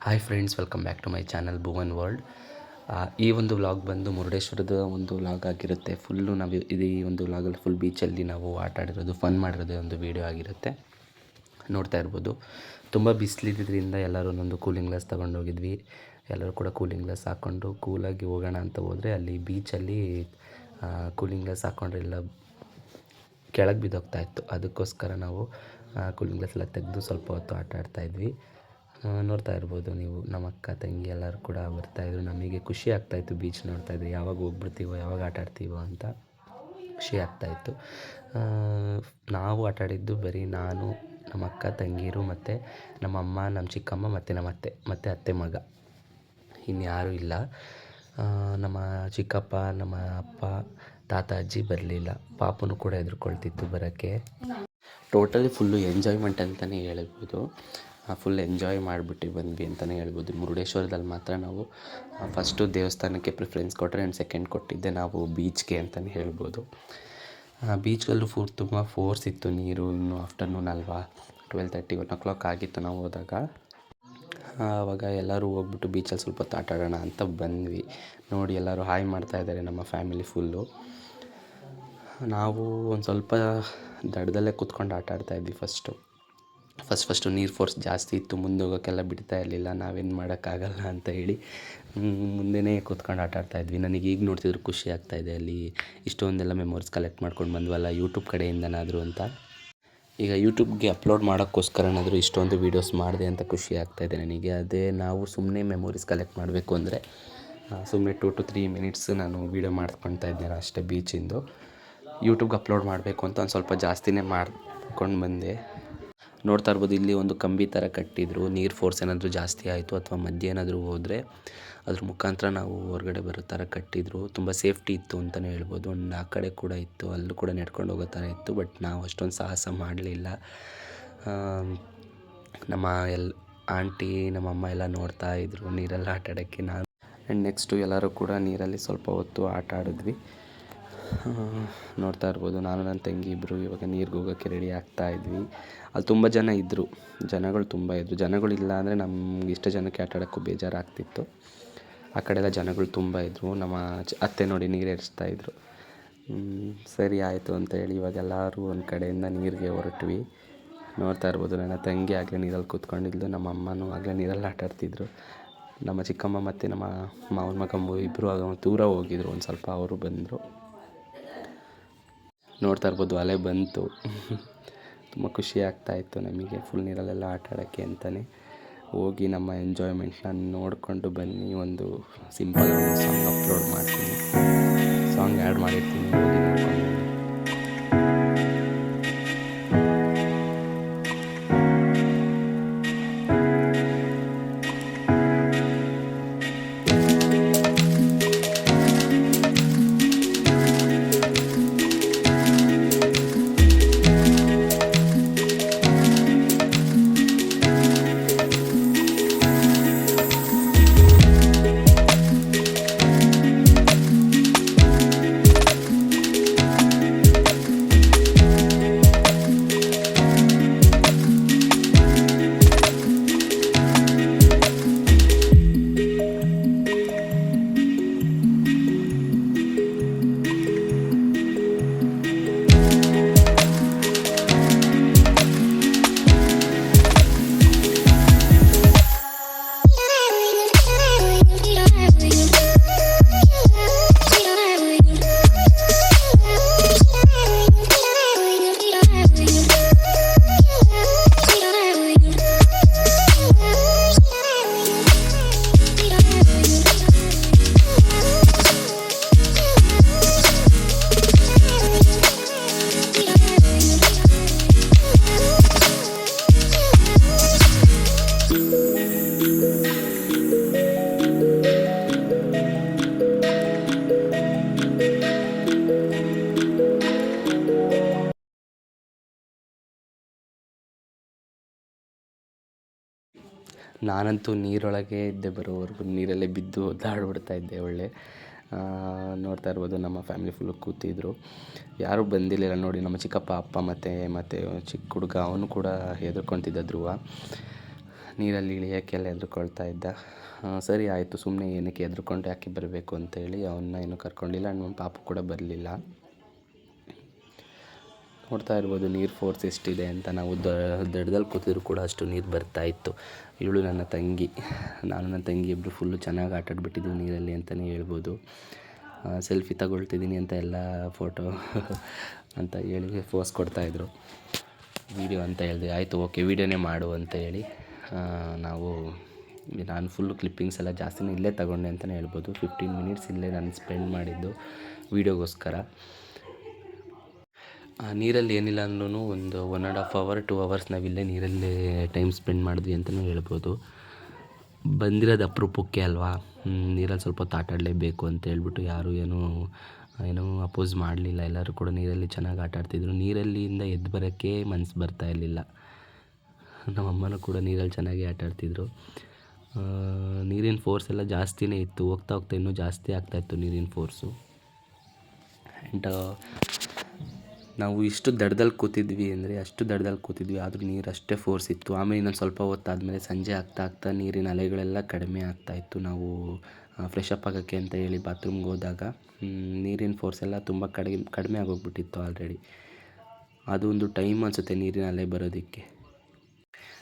Hi friends, welcome back to my channel Bhuvan world. ಈ ಒಂದು vlog ಬಂದು ಮುರುಡೇಶ್ವರದ ಒಂದು ವ್ಲಾಗ್ ಆಗಿರುತ್ತೆ. ಫುಲ್ಲು ನಾವು ಈ ಒಂದು ವ್ಲಾಗಲ್ಲಿ ಫುಲ್ ಬೀಚಲ್ಲಿ ನಾವು ಆಟ ಆಡಿರೋದು, ಫನ್ ಮಾಡಿರೋದು ಒಂದು ವೀಡಿಯೋ ಆಗಿರುತ್ತೆ. ನೋಡ್ತಾ ಇರ್ಬೋದು. ತುಂಬ ಬಿಸಿಲಿದ್ದರಿಂದ ಎಲ್ಲರೂ ಒಂದೊಂದು ಕೂಲಿಂಗ್ ಗ್ಲಾಸ್ ತೊಗೊಂಡೋಗಿದ್ವಿ. ಎಲ್ಲರೂ ಕೂಡ ಕೂಲಿಂಗ್ ಗ್ಲಾಸ್ ಹಾಕ್ಕೊಂಡು ಕೂಲಾಗಿ ಹೋಗೋಣ ಅಂತ ಹೋದರೆ ಅಲ್ಲಿ ಬೀಚಲ್ಲಿ ಕೂಲಿಂಗ್ ಗ್ಲಾಸ್ ಹಾಕ್ಕೊಂಡ್ರೆ ಎಲ್ಲ ಕೆಳಗೆ ಬಿದ್ದೋಗ್ತಾ ಇತ್ತು. ಅದಕ್ಕೋಸ್ಕರ ನಾವು ಕೂಲಿಂಗ್ ಗ್ಲಾಸ್ ಎಲ್ಲ ತೆಗೆದು ಸ್ವಲ್ಪ ಹೊತ್ತು ಆಟ ಆಡ್ತಾಯಿದ್ವಿ. ನೋಡ್ತಾ ಇರ್ಬೋದು ನೀವು, ನಮ್ಮ ಅಕ್ಕ ತಂಗಿ ಎಲ್ಲರೂ ಕೂಡ ಬರ್ತಾಯಿದ್ರು. ನಮಗೆ ಖುಷಿ ಆಗ್ತಾಯಿತ್ತು ಬೀಚ್ ನೋಡ್ತಾಯಿದ್ವಿ. ಯಾವಾಗ ಹೋಗ್ಬಿಡ್ತೀವೋ, ಯಾವಾಗ ಆಟ ಆಡ್ತೀವೋ ಅಂತ ಖುಷಿ ಆಗ್ತಾಯಿತ್ತು. ನಾವು ಆಟ ಆಡಿದ್ದು ಬರೀ ನಾನು, ನಮ್ಮ ಅಕ್ಕ ತಂಗೀರು ಮತ್ತು ನಮ್ಮಮ್ಮ, ನಮ್ಮ ಚಿಕ್ಕಮ್ಮ ಮತ್ತು ನಮ್ಮ ಅತ್ತೆ ಅತ್ತೆ ಮಗ, ಇನ್ಯಾರೂ ಇಲ್ಲ. ನಮ್ಮ ಚಿಕ್ಕಪ್ಪ, ನಮ್ಮ ಅಪ್ಪ, ತಾತ ಅಜ್ಜಿ ಬರಲಿಲ್ಲ. ಪಾಪುನು ಕೂಡ ಹೆದರ್ಕೊಳ್ತಿತ್ತು ಬರೋಕ್ಕೆ. ಟೋಟಲಿ ಫುಲ್ಲು ಎಂಜಾಯ್ಮೆಂಟ್ ಅಂತಲೇ ಹೇಳ್ಬೋದು. ಫುಲ್ ಎಂಜಾಯ್ ಮಾಡಿಬಿಟ್ಟು ಬಂದ್ವಿ ಅಂತಲೇ ಹೇಳ್ಬೋದು. ಮುರುಡೇಶ್ವರದಲ್ಲಿ ಮಾತ್ರ ನಾವು ಫಸ್ಟು ದೇವಸ್ಥಾನಕ್ಕೆ ಪ್ರಿಫರೆನ್ಸ್ ಕೊಟ್ಟರೆ, ಆ್ಯಂಡ್ ಸೆಕೆಂಡ್ ಕೊಟ್ಟಿದ್ದೆ ನಾವು ಬೀಚ್ಗೆ ಅಂತಲೇ ಹೇಳ್ಬೋದು. ಬೀಚ್ಗಲ್ಲೂ ತುಂಬ ಫೋರ್ಸ್ ಇತ್ತು ನೀರು. ಇನ್ನು ಆಫ್ಟರ್ನೂನ್ ಅಲ್ವಾ, 12:30, 1 o'clock ಆಗಿತ್ತು ನಾವು ಹೋದಾಗ. ಆವಾಗ ಎಲ್ಲರೂ ಹೋಗ್ಬಿಟ್ಟು ಬೀಚಲ್ಲಿ ಸ್ವಲ್ಪ ಹೊತ್ತು ಆಟ ಆಡೋಣ ಅಂತ ಬಂದ್ವಿ. ನೋಡಿ ಎಲ್ಲರೂ ಹಾಯ್ ಮಾಡ್ತಾಯಿದ್ದಾರೆ ನಮ್ಮ ಫ್ಯಾಮಿಲಿ ಫುಲ್ಲು. ನಾವು ಒಂದು ಸ್ವಲ್ಪ ದಡದಲ್ಲೇ ಕೂತ್ಕೊಂಡು ಆಟ ಆಡ್ತಾಯಿದ್ವಿ. ಫಸ್ಟು ನೀರು ಫೋರ್ಸ್ ಜಾಸ್ತಿ ಇತ್ತು, ಮುಂದೆ ಹೋಗೋಕ್ಕೆಲ್ಲ ಬಿಡ್ತಾ ಇರಲಿಲ್ಲ. ನಾವೇನು ಮಾಡೋಕ್ಕಾಗಲ್ಲ ಅಂತ ಹೇಳಿ ಮುಂದೆನೇ ಕೂತ್ಕೊಂಡು ಆಟ ಆಡ್ತಾಯಿದ್ವಿ. ನನಗೆ ಈಗ ನೋಡ್ತಿದ್ರು ಖುಷಿ ಆಗ್ತಾಯಿದೆ, ಅಲ್ಲಿ ಇಷ್ಟೊಂದೆಲ್ಲ ಮೆಮೊರೀಸ್ ಕಲೆಕ್ಟ್ ಮಾಡ್ಕೊಂಡು ಬಂದ್ವಲ್ಲ ಯೂಟ್ಯೂಬ್ ಕಡೆಯಿಂದನಾದರೂ ಅಂತ. ಈಗ ಯೂಟ್ಯೂಬ್ಗೆ ಅಪ್ಲೋಡ್ ಮಾಡೋಕ್ಕೋಸ್ಕರನಾದರೂ ಇಷ್ಟೊಂದು ವೀಡಿಯೋಸ್ ಮಾಡಿದೆ ಅಂತ ಖುಷಿ ಆಗ್ತಾಯಿದೆ ನನಗೆ. ಅದೇ ನಾವು ಸುಮ್ಮನೆ ಮೆಮೊರೀಸ್ ಕಲೆಕ್ಟ್ ಮಾಡಬೇಕು ಅಂದರೆ ಸುಮ್ಮನೆ 2 to 3 minutes ನಾನು ವೀಡಿಯೋ ಮಾಡ್ಕೊಳ್ತಾ ಇದ್ದೇನೆ ಅಷ್ಟೇ ಬೀಚಿಂದು. ಯೂಟ್ಯೂಬ್ಗೆ ಅಪ್ಲೋಡ್ ಮಾಡಬೇಕು ಅಂತ ಒಂದು ಸ್ವಲ್ಪ ಜಾಸ್ತಿನೇ ಮಾಡ್ಕೊಂಡು ಬಂದೆ. ನೋಡ್ತಾ ಇರ್ಬೋದು, ಇಲ್ಲಿ ಒಂದು ಕಂಬಿ ಥರ ಕಟ್ಟಿದ್ರು. ನೀರು ಫೋರ್ಸ್ ಏನಾದರೂ ಜಾಸ್ತಿ ಆಯಿತು ಅಥವಾ ಮಧ್ಯೆ ಏನಾದರೂ ಹೋದರೆ ಅದ್ರ ಮುಖಾಂತರ ನಾವು ಹೊರಗಡೆ ಬರೋ ಥರ ಕಟ್ಟಿದ್ರು. ತುಂಬ ಸೇಫ್ಟಿ ಇತ್ತು ಅಂತಲೇ ಹೇಳ್ಬೋದು. ಒಂದು ಆ ಕಡೆ ಕೂಡ ಇತ್ತು, ಅಲ್ಲೂ ಕೂಡ ನಡ್ಕೊಂಡು ಹೋಗೋ ಥರ ಇತ್ತು. ಬಟ್ ನಾವು ಅಷ್ಟೊಂದು ಸಾಹಸ ಮಾಡಲಿಲ್ಲ. ನಮ್ಮ ಆಂಟಿ, ನಮ್ಮಮ್ಮ ಎಲ್ಲ ನೋಡ್ತಾ ಇದ್ರು ನೀರಲ್ಲಿ ಆಟ ಆಡೋಕ್ಕೆ. ಆ್ಯಂಡ್ ನೆಕ್ಸ್ಟು ಎಲ್ಲರೂ ಕೂಡ ನೀರಲ್ಲಿ ಸ್ವಲ್ಪ ಹೊತ್ತು ಆಟ ಆಡಿದ್ವಿ. ನೋಡ್ತಾ ಇರ್ಬೋದು, ನಾನು ನನ್ನ ತಂಗಿ ಇಬ್ಬರು ಇವಾಗ ನೀರಿಗೆ ಹೋಗೋಕ್ಕೆ ರೆಡಿ ಆಗ್ತಾಯಿದ್ವಿ. ಅಲ್ಲಿ ತುಂಬ ಜನ ಇದ್ದರು, ಜನಗಳು ತುಂಬ ಇದ್ದರು. ಜನಗಳಿಲ್ಲ ಅಂದರೆ ನಮ್ಗೆ ಇಷ್ಟು ಜನಕ್ಕೆ ಆಟ ಆಡೋಕ್ಕೂ ಬೇಜಾರಾಗ್ತಿತ್ತು. ಆ ಕಡೆ ಎಲ್ಲ ಜನಗಳು ತುಂಬ ಇದ್ದರು. ನಮ್ಮ ಅತ್ತೆ ನೋಡಿ ನೀರು ಏರಿಸ್ತಾಯಿದ್ರು. ಸರಿ ಆಯಿತು ಅಂತ ಹೇಳಿ ಇವಾಗ ಎಲ್ಲರೂ ಒಂದು ಕಡೆಯಿಂದ ನೀರಿಗೆ ಹೊರಟ್ವಿ. ನೋಡ್ತಾ ಇರ್ಬೋದು, ನನ್ನ ತಂಗಿ ಆಗಲೇ ನೀರಲ್ಲಿ ಕೂತ್ಕೊಂಡಿದ್ಲು, ನಮ್ಮ ಅಮ್ಮನೂ ಆಗಲೇ ನೀರಲ್ಲಿ ಆಟ ಆಡ್ತಿದ್ರು. ನಮ್ಮ ಚಿಕ್ಕಮ್ಮ ಮತ್ತು ನಮ್ಮ ಮಾವನ ಮಗ ಇಬ್ಬರು ದೂರ ಹೋಗಿದ್ರು, ಒಂದು ಸ್ವಲ್ಪ ಅವರು ಬಂದರು. ನೋಡ್ತಾ ಇರ್ಬೋದು, ಅಲೆ ಬಂತು. ತುಂಬ ಖುಷಿ ಆಗ್ತಾಯಿತ್ತು ನಮಗೆ ಫುಲ್ ನೀರಲ್ಲೆಲ್ಲ ಆಟ ಆಡೋಕ್ಕೆ ಅಂತಲೇ. ಹೋಗಿ ನಮ್ಮ ಎಂಜಾಯ್ಮೆಂಟ್ನ ನೋಡಿಕೊಂಡು ಬನ್ನಿ. ಒಂದು ಸಿಂಪಲ್ ಸಾಂಗ್ ಅಪ್ಲೋಡ್ ಮಾಡ್ತೀನಿ, ಸಾಂಗ್ ಆ್ಯಡ್ ಮಾಡಿರ್ತೀನಿ, ಹೋಗಿ ನೋಡ್ಕೊಂಡು. ನಾನಂತೂ ನೀರೊಳಗೆ ಇದ್ದೆ, ಬರೋವರೆಗೂ ನೀರಲ್ಲೇ ಬಿದ್ದು ಒದ್ದಾಡ್ಬಿಡ್ತಾಯಿದ್ದೆ ಒಳ್ಳೆ. ನೋಡ್ತಾ ಇರ್ಬೋದು, ನಮ್ಮ ಫ್ಯಾಮಿಲಿ ಫುಲ್ಲು ಕೂತಿದ್ರು, ಯಾರೂ ಬಂದಿರಲಿಲ್ಲ. ನೋಡಿ ನಮ್ಮ ಚಿಕ್ಕಪ್ಪ, ಅಪ್ಪ ಮತ್ತು ಚಿಕ್ಕ ಹುಡುಗ, ಅವನು ಕೂಡ ಹೆದರ್ಕೊತಿದ್ದ ಧ್ರುವ. ನೀರಲ್ಲಿ ಇಳಿಯೋಕ್ಕೆಲ್ಲ ಹೆದ್ರುಕೊಳ್ತಾ ಇದ್ದ. ಸರಿ ಆಯಿತು, ಸುಮ್ಮನೆ ಏನಕ್ಕೆ ಹೆದ್ರುಕೊಂಡು ಯಾಕೆ ಬರಬೇಕು ಅಂತೇಳಿ ಅವನ್ನ ಏನೂ ಕರ್ಕೊಂಡಿಲ್ಲ. ನಮ್ಮ ಪಾಪು ಕೂಡ ಬರಲಿಲ್ಲ. ನೋಡ್ತಾ ಇರ್ಬೋದು ನೀರು ಫೋರ್ಸ್ ಎಷ್ಟಿದೆ ಅಂತ. ನಾವು ದಡದಲ್ಲಿ ಕೂತಿದ್ರು ಕೂಡ ಅಷ್ಟು ನೀರು ಬರ್ತಾಯಿತ್ತು. ಇವಳು ನನ್ನ ತಂಗಿ, ನಾನು ನನ್ನ ತಂಗಿ ಇಬ್ಬರು ಫುಲ್ಲು ಚೆನ್ನಾಗಿ ಆಟಾಡ್ಬಿಟ್ಟಿದ್ದೀವಿ ನೀರಲ್ಲಿ ಅಂತಲೇ ಹೇಳ್ಬೋದು. ಸೆಲ್ಫಿ ತಗೊಳ್ತಿದ್ದೀನಿ ಅಂತ ಎಲ್ಲ ಫೋಟೋ ಅಂತ ಹೇಳಿ ಫೋಸ್ ಕೊಡ್ತಾಯಿದ್ರು. ವೀಡಿಯೋ ಅಂತ ಹೇಳಿದೆ, ಆಯಿತು ಓಕೆ ವೀಡಿಯೋನೇ ಮಾಡು ಅಂತ ಹೇಳಿ ನಾನು ಫುಲ್ಲು ಕ್ಲಿಪ್ಪಿಂಗ್ಸ್ ಎಲ್ಲ ಜಾಸ್ತಿನೇ ಇಲ್ಲೇ ತಗೊಂಡೆ ಅಂತಲೇ ಹೇಳ್ಬೋದು. 15 ಮಿನಿಟ್ಸ್ ಇಲ್ಲೇ ನಾನು ಸ್ಪೆಂಡ್ ಮಾಡಿದ್ದು ವೀಡಿಯೋಗೋಸ್ಕರ. ನೀರಲ್ಲಿ ಏನಿಲ್ಲ ಅಂದ್ರೂ ಒಂದು 1.5 hour 2 hours ನಾವಿಲ್ಲೇ ನೀರಲ್ಲೇ ಟೈಮ್ ಸ್ಪೆಂಡ್ ಮಾಡಿದ್ವಿ ಅಂತಲೇ ಹೇಳ್ಬೋದು. ಬಂದಿರೋದು ಅಪರೂಪಕ್ಕೆ ಅಲ್ವಾ, ನೀರಲ್ಲಿ ಸ್ವಲ್ಪ ಹೊತ್ತು ಆಟಾಡಲೇಬೇಕು ಅಂತ ಹೇಳ್ಬಿಟ್ಟು ಯಾರೂ ಏನೂ ಅಪೋಸ್ ಮಾಡಲಿಲ್ಲ. ಎಲ್ಲರೂ ಕೂಡ ನೀರಲ್ಲಿ ಚೆನ್ನಾಗಿ ಆಟಾಡ್ತಿದ್ರು. ನೀರಲ್ಲಿಂದ ಎದ್ದು ಬರೋಕ್ಕೆ ಮನಸ್ಸು ಬರ್ತಾ ಇರಲಿಲ್ಲ. ನಮ್ಮಮ್ಮನೂ ಕೂಡ ನೀರಲ್ಲಿ ಚೆನ್ನಾಗಿ ಆಟಾಡ್ತಿದ್ರು. ನೀರಿನ ಫೋರ್ಸ್ ಎಲ್ಲ ಜಾಸ್ತಿನೇ ಇತ್ತು. ಹೋಗ್ತಾ ಹೋಗ್ತಾ ಇನ್ನೂ ಜಾಸ್ತಿ ಆಗ್ತಾಯಿತ್ತು ನೀರಿನ ಫೋರ್ಸು. ಆ್ಯಂಡ್ ನಾವು ಇಷ್ಟು ದಡದಲ್ಲಿ ಕೂತಿದ್ವಿ ಅಂದರೆ ಅಷ್ಟು ದಡದಲ್ಲಿ ಕೂತಿದ್ವಿ, ಆದರೂ ನೀರು ಅಷ್ಟೇ ಫೋರ್ಸ್ ಇತ್ತು. ಆಮೇಲೆ ಇನ್ನೊಂದು ಸ್ವಲ್ಪ ಹೊತ್ತಾದಮೇಲೆ ಸಂಜೆ ಆಗ್ತಾ ನೀರಿನ ಅಲೆಗಳೆಲ್ಲ ಕಡಿಮೆ ಆಗ್ತಾಯಿತ್ತು. ನಾವು ಫ್ರೆಶ್ ಅಪ್ ಆಗೋಕ್ಕೆ ಅಂತ ಹೇಳಿ ಬಾತ್ರೂಮ್ಗೆ ಹೋದಾಗ ನೀರಿನ ಫೋರ್ಸ್ ಎಲ್ಲ ತುಂಬ ಕಡಿಮೆ ಆಗೋಗ್ಬಿಟ್ಟಿತ್ತು ಆಲ್ರೆಡಿ. ಅದು ಒಂದು ಟೈಮ್ ಅನಿಸುತ್ತೆ ನೀರಿನ ಅಲೆ ಬರೋದಕ್ಕೆ.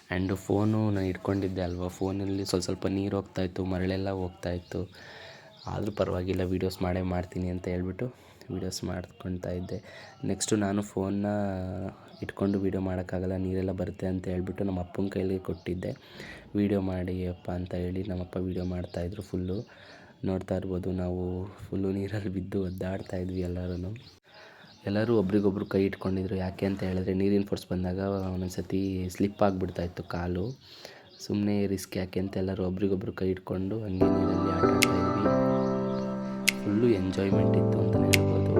ಆ್ಯಂಡ್ ಫೋನು ನಾನು ಇಟ್ಕೊಂಡಿದ್ದೆ ಅಲ್ವಾ, ಫೋನಲ್ಲಿ ಸ್ವಲ್ಪ ನೀರು ಹೋಗ್ತಾಯಿತ್ತು, ಮರಳೆಲ್ಲ ಹೋಗ್ತಾಯಿತ್ತು. ಆದರೂ ಪರವಾಗಿಲ್ಲ, ವೀಡಿಯೋಸ್ ಮಾಡ್ತೀನಿ ಅಂತ ಹೇಳ್ಬಿಟ್ಟು ವೀಡಿಯೋಸ್ ಮಾಡ್ಕೊತಾ ಇದ್ದೆ. ನೆಕ್ಸ್ಟು ನಾನು ಫೋನ್ನ ಇಟ್ಕೊಂಡು ವೀಡಿಯೋ ಮಾಡೋಕ್ಕಾಗಲ್ಲ, ನೀರೆಲ್ಲ ಬರುತ್ತೆ ಅಂತ ಹೇಳ್ಬಿಟ್ಟು ನಮ್ಮ ಅಪ್ಪನ ಕೈಲಿ ಕೊಟ್ಟಿದ್ದೆ. ವೀಡಿಯೋ ಮಾಡಿ ಅಪ್ಪ ಅಂತ ಹೇಳಿ ನಮ್ಮಪ್ಪ ವೀಡಿಯೋ ಮಾಡ್ತಾಯಿದ್ರು ಫುಲ್ಲು. ನೋಡ್ತಾ ಇರ್ಬೋದು, ನಾವು ಫುಲ್ಲು ನೀರಲ್ಲಿ ಬಿದ್ದು ಒದ್ದಾಡ್ತಾಯಿದ್ವಿ ಎಲ್ಲರೂ ಒಬ್ರಿಗೊಬ್ರು ಕೈ ಇಟ್ಕೊಂಡಿದ್ರು. ಯಾಕೆ ಅಂತ ಹೇಳಿದ್ರೆ ನೀರಿನ ಫೋರ್ಸ್ ಬಂದಾಗ ಒಂದೊಂದು ಸತಿ ಸ್ಲಿಪ್ ಆಗಿಬಿಡ್ತಾಯಿತ್ತು ಕಾಲು. ಸುಮ್ಮನೆ ರಿಸ್ಕ್ ಯಾಕೆ ಅಂತ ಎಲ್ಲರೂ ಒಬ್ರಿಗೊಬ್ರು ಕೈ ಇಟ್ಕೊಂಡು ಹಂಗೆ ನೀರಲ್ಲಿ ಆಟಾಡ್ತಾಯಿದ್ವಿ. ಫುಲ್ಲು ಎಂಜಾಯ್ಮೆಂಟ್ ಇತ್ತು ಅಂತಲೇ ಹೇಳ್ಬೋದು.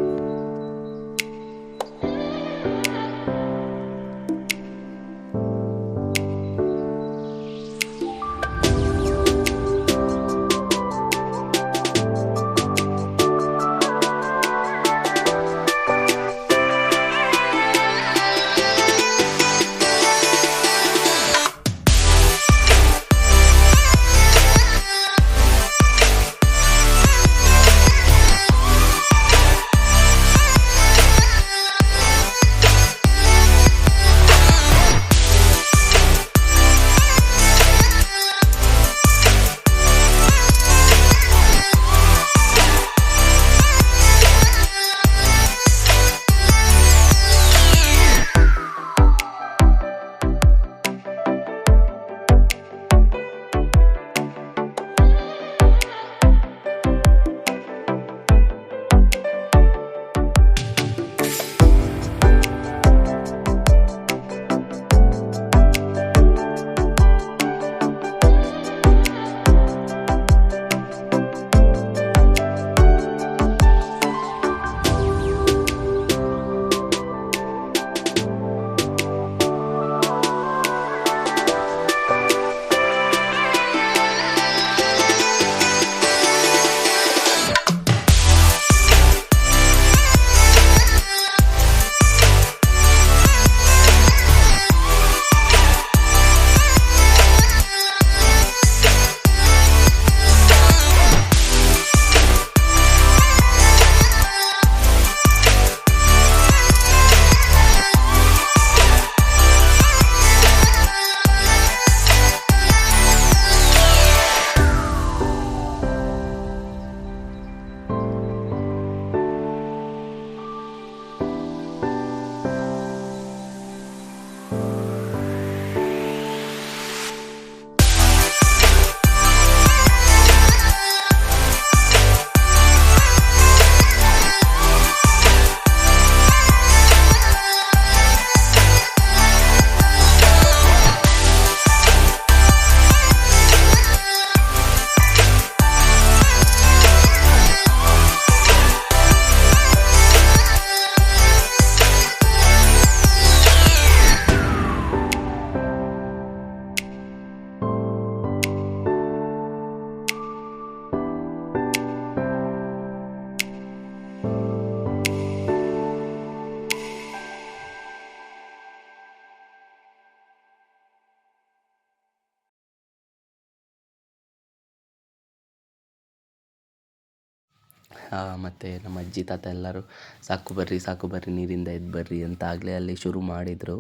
ಮತ್ತು ನಮ್ಮ ಅಜ್ಜಿ ತಾತ ಎಲ್ಲರೂ ಸಾಕು ಬರ್ರಿ ಸಾಕು ಬರ್ರಿ ನೀರಿಂದ ಎದ್ದು ಬರ್ರಿ ಅಂತ ಆಗಲೇ ಅಲ್ಲಿ ಶುರು ಮಾಡಿದರು.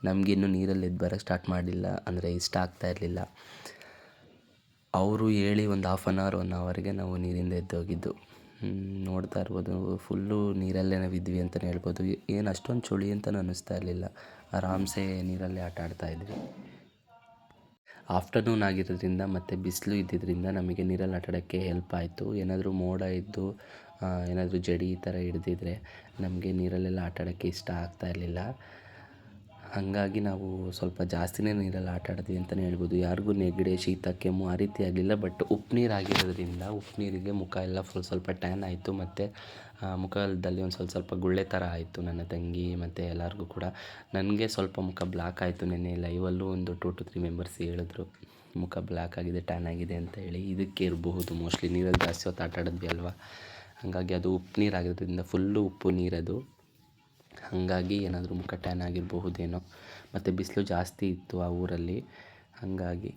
ನಮಗಿನ್ನೂ ನೀರಲ್ಲಿ ಎದ್ದು ಬರೋಕ್ಕೆ ಸ್ಟಾರ್ಟ್ ಮಾಡಿಲ್ಲ, ಅಂದರೆ ಇಷ್ಟ ಆಗ್ತಾ ಇರಲಿಲ್ಲ. ಅವರು ಹೇಳಿ ಒಂದು 1/2 1 ಅವರ್ಗೆ ನಾವು ನೀರಿಂದ ಎದ್ದೋಗಿದ್ದು. ನೋಡ್ತಾ ಇರ್ಬೋದು, ಫುಲ್ಲು ನೀರಲ್ಲೇ ನಾವು ಇದ್ವಿ ಅಂತಲೇ ಹೇಳ್ಬೋದು. ಏನು ಅಷ್ಟೊಂದು ಚಳಿ ಅಂತಲೂ ಅನ್ನಿಸ್ತಾ ಇರಲಿಲ್ಲ, ಆರಾಮ್ಸೆ ನೀರಲ್ಲೇ ಆಟ ಆಡ್ತಾಯಿದ್ವಿ. ಆಫ್ಟರ್ನೂನ್ ಆಗಿರೋದ್ರಿಂದ ಮತ್ತು ಬಿಸಿಲು ಇದ್ದಿದ್ದರಿಂದ ನಮಗೆ ನೀರಲ್ಲಿ ಆಟ ಆಡೋಕ್ಕೆ ಹೆಲ್ಪ್ ಆಯಿತು. ಏನಾದರೂ ಮೋಡ ಇದ್ದು ಏನಾದರೂ ಜಡಿ ಈ ಥರ ಹಿಡ್ದಿದ್ರೆ ನಮಗೆ ನೀರಲ್ಲೆಲ್ಲ ಆಟ ಆಡೋಕ್ಕೆ ಇಷ್ಟ ಆಗ್ತಾ ಇರಲಿಲ್ಲ. ಹಾಗಾಗಿ ನಾವು ಸ್ವಲ್ಪ ಜಾಸ್ತಿನೇ ನೀರಲ್ಲಿ ಆಟ ಆಡಿದ್ವಿ ಅಂತಲೇ ಹೇಳ್ಬೋದು. ಯಾರಿಗೂ ನೆಗಡಿ, ಶೀತ, ಕೆಮ್ಮು ಆ ರೀತಿ ಆಗಲಿಲ್ಲ. ಬಟ್ ಉಪ್ಪು ನೀರು ಆಗಿರೋದ್ರಿಂದ ಉಪ್ಪು ನೀರಿಗೆ ಮುಖ ಎಲ್ಲ ಸ್ವಲ್ಪ ಟ್ಯಾನ್ ಆಯಿತು. ಮತ್ತು ಮುಖದಲ್ಲಿ ಒಂದು ಸ್ವಲ್ಪ ಗುಳ್ಳೆ ಥರ ಆಯಿತು ನನ್ನ ತಂಗಿ ಮತ್ತು ಎಲ್ಲರಿಗೂ ಕೂಡ. ನನಗೆ ಸ್ವಲ್ಪ ಮುಖ ಬ್ಲ್ಯಾಕ್ ಆಯಿತು. ನೆನ್ನೆ ಲೈವಲ್ಲೂ ಒಂದು 2 to 3 ಮೆಂಬರ್ಸ್ ಹೇಳಿದ್ರು ಮುಖ ಬ್ಲ್ಯಾಕ್ ಆಗಿದೆ, ಟ್ಯಾನ್ ಆಗಿದೆ ಅಂತ ಹೇಳಿ. ಇದಕ್ಕೆ ಇರಬಹುದು ಮೋಸ್ಟ್ಲಿ, ನೀರಲ್ಲಿ ಜಾಸ್ತಿ ಹೊತ್ತು ಆಟ ಆಡಿದ್ವಿ ಅಲ್ವಾ, ಹಾಗಾಗಿ ಅದು ಉಪ್ಪು ನೀರು ಆಗಿರೋದ್ರಿಂದ ಫುಲ್ಲು ಉಪ್ಪು ನೀರದು, ಹಾಗಾಗಿ ಏನಾದರೂ ಮುಖ ಟ್ಯಾನ್ ಆಗಿರಬಹುದೇನೋ. ಮತ್ತು ಬಿಸಿಲು ಜಾಸ್ತಿ ಇತ್ತು ಆ ಊರಲ್ಲಿ, ಹಾಗಾಗಿ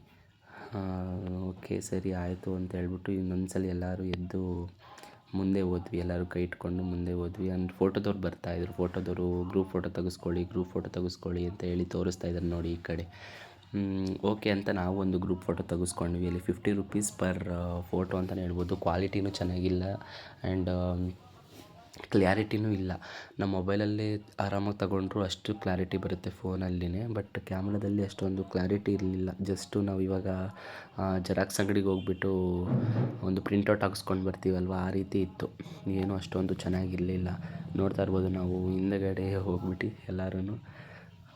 ಓಕೆ ಸರಿ ಆಯಿತು ಅಂತ ಹೇಳ್ಬಿಟ್ಟು ಇನ್ನೊಂದು ಸಲ ಎಲ್ಲರೂ ಎದ್ದು ಮುಂದೆ ಹೋದ್ವಿ. ಎಲ್ಲರೂ ಕೈ ಇಟ್ಕೊಂಡು ಮುಂದೆ ಹೋದ್ವಿ. ಫೋಟೋದವ್ರು ಬರ್ತಾಯಿದ್ರು. ಫೋಟೋದವರು ಗ್ರೂಪ್ ಫೋಟೋ ತೆಗೆಸ್ಕೊಳ್ಳಿ ಅಂತ ಹೇಳಿ ತೋರಿಸ್ತಾ ಇದ್ದಾರೆ ನೋಡಿ ಈ ಕಡೆ. ಓಕೆ ಅಂತ ನಾವು ಒಂದು ಗ್ರೂಪ್ ಫೋಟೋ ತೆಗೆಸ್ಕೊಂಡ್ವಿ. ಅಲ್ಲಿ 50 rupees ಪರ್ ಫೋಟೋ ಅಂತಲೇ ಹೇಳ್ಬೋದು. ಕ್ವಾಲಿಟಿನೂ ಚೆನ್ನಾಗಿಲ್ಲ ಆ್ಯಂಡ್ ಕ್ಲ್ಯಾರಿಟಿನೂ ಇಲ್ಲ. ನಮ್ಮ ಮೊಬೈಲಲ್ಲಿ ಆರಾಮಾಗಿ ತಗೊಂಡ್ರು ಅಷ್ಟು ಕ್ಲಾರಿಟಿ ಬರುತ್ತೆ ಫೋನಲ್ಲಿನೇ, ಬಟ್ ಕ್ಯಾಮ್ರಾದಲ್ಲಿ ಅಷ್ಟೊಂದು ಕ್ಲಾರಿಟಿ ಇರಲಿಲ್ಲ. ಜಸ್ಟು ನಾವು ಇವಾಗ ಜೆರಾಕ್ಸ್ ಅಂಗಡಿಗೆ ಹೋಗ್ಬಿಟ್ಟು ಒಂದು ಪ್ರಿಂಟೌಟ್ ಹಾಕ್ಸ್ಕೊಂಡು ಬರ್ತೀವಲ್ವ, ಆ ರೀತಿ ಇತ್ತು. ಏನೂ ಅಷ್ಟೊಂದು ಚೆನ್ನಾಗಿರಲಿಲ್ಲ. ನೋಡ್ತಾ ಇರ್ಬೋದು, ನಾವು ಹಿಂದಗಡೆ ಹೋಗ್ಬಿಟ್ಟು ಎಲ್ಲರೂ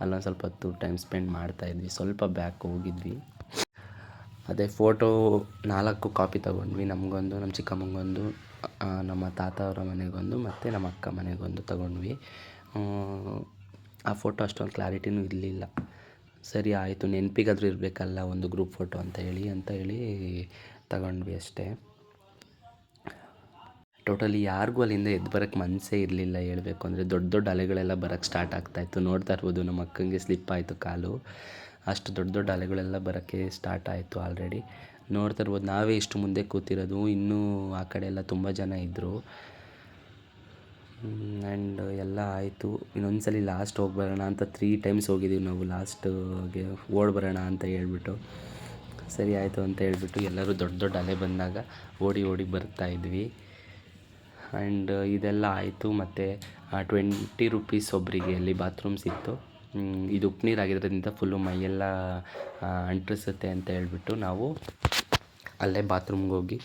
ಅಲ್ಲೊಂದು ಸ್ವಲ್ಪ ಹೊತ್ತು ಟೈಮ್ ಸ್ಪೆಂಡ್ ಮಾಡ್ತಾಯಿದ್ವಿ. ಸ್ವಲ್ಪ ಬ್ಯಾಕ್ ಹೋಗಿದ್ವಿ. ಅದೇ ಫೋಟೋ 4 ಕಾಪಿ ತೊಗೊಂಡ್ವಿ. ನಮಗೊಂದು, ನಮ್ಮ ಚಿಕ್ಕಮ್ಮಂಗೊಂದು, ನಮ್ಮ ತಾತ ಅವರ ಮನೆಗೊಂದು ಮತ್ತು ನಮ್ಮ ಅಕ್ಕ ಮನೆಗೊಂದು ತೊಗೊಂಡ್ವಿ. ಆ ಫೋಟೋ ಅಷ್ಟೊಂದು ಕ್ಲಾರಿಟಿನೂ ಇರಲಿಲ್ಲ. ಸರಿ ಆಯಿತು, ನೆನಪಿಗಾದರೂ ಇರಬೇಕಲ್ಲ ಒಂದು ಗ್ರೂಪ್ ಫೋಟೋ ಅಂತ ಹೇಳಿ ತಗೊಂಡ್ವಿ ಅಷ್ಟೇ. ಟೋಟಲಿ ಯಾರಿಗೂ ಅಲ್ಲಿಂದ ಎದ್ದು ಬರೋಕ್ಕೆ ಮನಸ್ಸೇ ಇರಲಿಲ್ಲ ಹೇಳಬೇಕು ಅಂದರೆ. ದೊಡ್ಡ ಅಲೆಗಳೆಲ್ಲ ಬರೋಕ್ಕೆ ಸ್ಟಾರ್ಟ್ ಆಗ್ತಾಯಿತ್ತು. ನೋಡ್ತಾ ಇರ್ಬೋದು, ನಮ್ಮ ಅಕ್ಕಂಗೆ ಸ್ಲಿಪ್ ಆಯಿತು ಕಾಲು. ಅಷ್ಟು ದೊಡ್ಡ ಅಲೆಗಳೆಲ್ಲ ಬರೋಕ್ಕೆ ಸ್ಟಾರ್ಟ್ ಆಯಿತು ಆಲ್ರೆಡಿ. ನೋಡ್ತಾ ಇರ್ಬೋದು, ನಾವೇ ಇಷ್ಟು ಮುಂದೆ ಕೂತಿರೋದು, ಇನ್ನೂ ಆ ಕಡೆ ಎಲ್ಲ ತುಂಬ ಜನ ಇದ್ದರು. ಆ್ಯಂಡ್ ಎಲ್ಲ ಆಯಿತು. ಇನ್ನೊಂದು ಸಲ ಲಾಸ್ಟ್ ಹೋಗಿ ಬರೋಣ ಅಂತ 3 times ಹೋಗಿದ್ದೀವಿ ನಾವು ಲಾಸ್ಟ್ಗೆ, ಓಡಿ ಬರೋಣ ಅಂತ ಹೇಳ್ಬಿಟ್ಟು. ಸರಿ ಆಯಿತು ಅಂತ ಹೇಳ್ಬಿಟ್ಟು ಎಲ್ಲರೂ ದೊಡ್ಡ ಅಲೆ ಬಂದಾಗ ಓಡಿ ಬರ್ತಾಯಿದ್ವಿ. ಆ್ಯಂಡ್ ಇದೆಲ್ಲ ಆಯಿತು. ಮತ್ತು 20 rupees ಒಬ್ಬರಿಗೆ ಅಲ್ಲಿ ಬಾತ್ರೂಮ್ಸ್ ಇತ್ತು. ಇದು ಉಪ್ಪು ನೀರು ಆಗಿರೋದ್ರಿಂದ ಫುಲ್ಲು ಮೈಯೆಲ್ಲ ಅಂಟಿಸುತ್ತೆ ಅಂತ ಹೇಳ್ಬಿಟ್ಟು ನಾವು ಅಲ್ಲೇ ಬಾತ್ರೂಮ್ಗೆ ಹೋಗಿ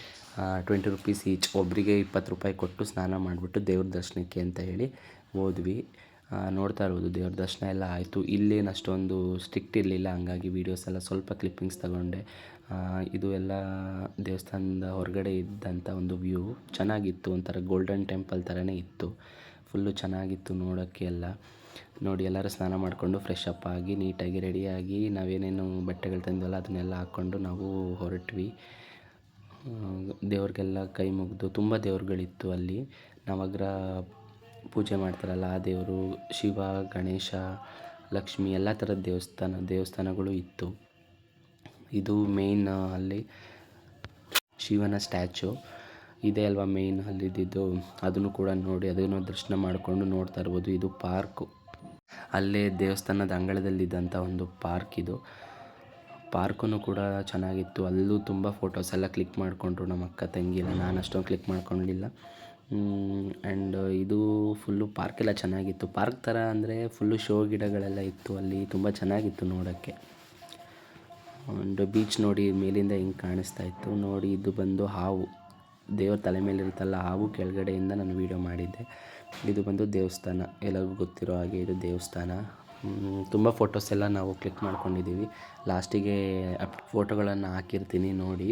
20 rupees ಈಚ್, ಒಬ್ಬರಿಗೆ 20 ರೂಪಾಯಿ ಕೊಟ್ಟು ಸ್ನಾನ ಮಾಡಿಬಿಟ್ಟು ದೇವ್ರ ದರ್ಶನಕ್ಕೆ ಅಂತ ಹೇಳಿ ಹೋದ್ವಿ. ನೋಡ್ತಾ ಇರ್ಬೋದು, ದೇವ್ರ ದರ್ಶನ ಎಲ್ಲ ಆಯಿತು. ಇಲ್ಲೇನು ಅಷ್ಟೊಂದು ಸ್ಟ್ರಿಕ್ಟ್ ಇರಲಿಲ್ಲ, ಹಂಗಾಗಿ ವೀಡಿಯೋಸ್ ಎಲ್ಲ ಸ್ವಲ್ಪ ಕ್ಲಿಪ್ಪಿಂಗ್ಸ್ ತಗೊಂಡೆ. ಇದು ಎಲ್ಲ ದೇವಸ್ಥಾನದ ಹೊರಗಡೆ ಇದ್ದಂಥ ಒಂದು ವ್ಯೂ ಚೆನ್ನಾಗಿತ್ತು. ಒಂಥರ ಗೋಲ್ಡನ್ ಟೆಂಪಲ್ ಥರನೇ ಇತ್ತು. ಫುಲ್ಲು ಚೆನ್ನಾಗಿತ್ತು ನೋಡೋಕ್ಕೆ ಎಲ್ಲ. ನೋಡಿ, ಎಲ್ಲರೂ ಸ್ನಾನ ಮಾಡಿಕೊಂಡು ಫ್ರೆಶ್ ಅಪ್ ಆಗಿ ನೀಟಾಗಿ ರೆಡಿಯಾಗಿ ನಾವೇನೇನು ಬಟ್ಟೆಗಳು ತಂದ್ವಲ್ಲ ಅದನ್ನೆಲ್ಲ ಹಾಕ್ಕೊಂಡು ನಾವು ಹೊರಟ್ವಿ. ದೇವ್ರಿಗೆಲ್ಲ ಕೈ ಮುಗಿದು, ತುಂಬ ದೇವ್ರುಗಳಿತ್ತು ಅಲ್ಲಿ. ನವಗ್ರಹ ಪೂಜೆ ಮಾಡ್ತಾರಲ್ಲ ಆ ದೇವರು, ಶಿವ, ಗಣೇಶ, ಲಕ್ಷ್ಮಿ ಎಲ್ಲ ಥರದ ದೇವಸ್ಥಾನಗಳು ಇತ್ತು. ಇದು ಮೇಯ್ನ್, ಅಲ್ಲಿ ಶಿವನ ಸ್ಟ್ಯಾಚು ಇದೆ ಅಲ್ವಾ ಮೇಯ್ನ್ ಅಲ್ಲಿದ್ದು, ಅದನ್ನು ಕೂಡ ನೋಡಿ, ಅದನ್ನು ದರ್ಶನ ಮಾಡಿಕೊಂಡು ನೋಡ್ತಾ ಇರ್ಬೋದು. ಇದು ಪಾರ್ಕು, ಅಲ್ಲೇ ದೇವಸ್ಥಾನದ ಅಂಗಳದಲ್ಲಿದ್ದಂಥ ಒಂದು ಪಾರ್ಕ್ ಇದು. ಪಾರ್ಕೂ ಕೂಡ ಚೆನ್ನಾಗಿತ್ತು. ಅಲ್ಲೂ ತುಂಬ ಫೋಟೋಸ್ ಎಲ್ಲ ಕ್ಲಿಕ್ ಮಾಡಿಕೊಂಡ್ರು ನಮ್ಮ ಅಕ್ಕ ತಂಗಿ ಎಲ್ಲ. ನಾನು ಅಷ್ಟೊಂದು ಕ್ಲಿಕ್ ಮಾಡ್ಕೊಳ್ಳಲಿಲ್ಲ. ಆ್ಯಂಡ್ ಇದು ಫುಲ್ಲು ಪಾರ್ಕೆಲ್ಲ ಚೆನ್ನಾಗಿತ್ತು. ಪಾರ್ಕ್ ಥರ ಅಂದರೆ ಫುಲ್ಲು ಶೋ ಗಿಡಗಳೆಲ್ಲ ಇತ್ತು ಅಲ್ಲಿ, ತುಂಬ ಚೆನ್ನಾಗಿತ್ತು ನೋಡೋಕ್ಕೆ. ಒಂದು ಬೀಚ್ ನೋಡಿ ಮೇಲಿಂದ ಹೆಂಗೆ ಕಾಣಿಸ್ತಾ ಇತ್ತು ನೋಡಿ. ಇದು ಬಂದು ಹಾವು, ದೇವ್ರ ತಲೆ ಮೇಲೆ ಇರುತ್ತಲ್ಲ ಹಾವು, ಕೆಳಗಡೆಯಿಂದ ನಾನು ವೀಡಿಯೋ ಮಾಡಿದ್ದೆ. ಇದು ಬಂದು ದೇವಸ್ಥಾನ, ಎಲ್ಲರಿಗೂ ಗೊತ್ತಿರೋ ಹಾಗೆ ಇದು ದೇವಸ್ಥಾನ. ತುಂಬ ಫೋಟೋಸ್ ಎಲ್ಲ ನಾವು ಕ್ಲಿಕ್ ಮಾಡ್ಕೊಂಡಿದ್ದೀವಿ. ಲಾಸ್ಟಿಗೆ ಫೋಟೋಗಳನ್ನು ಹಾಕಿರ್ತೀನಿ ನೋಡಿ.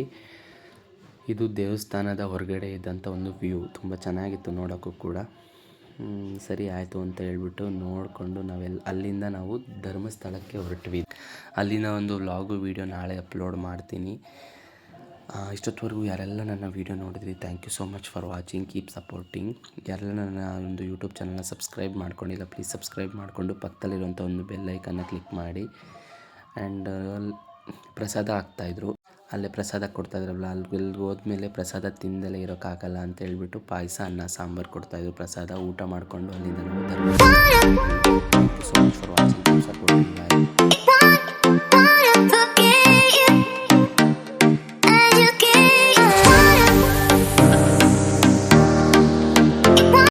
ಇದು ದೇವಸ್ಥಾನದ ಹೊರಗಡೆ ಇದ್ದಂಥ ಒಂದು ವ್ಯೂ, ತುಂಬ ಚೆನ್ನಾಗಿತ್ತು ನೋಡೋಕ್ಕೂ ಕೂಡ. ಸರಿ ಆಯಿತು ಅಂತ ಹೇಳ್ಬಿಟ್ಟು ನೋಡಿಕೊಂಡು ಅಲ್ಲಿಂದ ನಾವು ಧರ್ಮಸ್ಥಳಕ್ಕೆ ಹೊರಟ್ವಿ. ಅಲ್ಲಿನ ಒಂದು ವ್ಲಾಗು ವೀಡಿಯೋ ನಾಳೆ ಅಪ್ಲೋಡ್ ಮಾಡ್ತೀನಿ. ಇಷ್ಟೊತ್ತವರೆಗೂ ಯಾರೆಲ್ಲ ನನ್ನ ವೀಡಿಯೋ ನೋಡಿದ್ರಿ, thank you so much for watching, keep supporting. ಯಾರೆಲ್ಲ ನನ್ನ ಒಂದು ಯೂಟ್ಯೂಬ್ ಚಾನಲ್ನ ಸಬ್ಸ್ಕ್ರೈಬ್ ಮಾಡ್ಕೊಂಡಿಲ್ಲ, ಪ್ಲೀಸ್ ಸಬ್ಸ್ಕ್ರೈಬ್ ಮಾಡಿಕೊಂಡು ಪಕ್ಕದಲ್ಲಿರುವಂಥ ಒಂದು ಬೆಲ್ ಐಕನ್ನ ಕ್ಲಿಕ್ ಮಾಡಿ. ಆ್ಯಂಡ್ ಪ್ರಸಾದ ಹಾಕ್ತಾಯಿದ್ರು, ಅಲ್ಲೇ ಪ್ರಸಾದ ಕೊಡ್ತಾಯಿದ್ರಲ್ಲ ಅಲ್ಲಿ ಹೋದ್ಮೇಲೆ ಪ್ರಸಾದ ತಿಂದಲೇ ಇರೋಕ್ಕಾಗಲ್ಲ ಅಂತ ಹೇಳ್ಬಿಟ್ಟು ಪಾಯಸ ಅನ್ನ ಸಾಂಬಾರು ಕೊಡ್ತಾಯಿದ್ರು. ಪ್ರಸಾದ ಊಟ ಮಾಡಿಕೊಂಡು ಅಲ್ಲಿಂದ ನಾವು thank you so much for watching.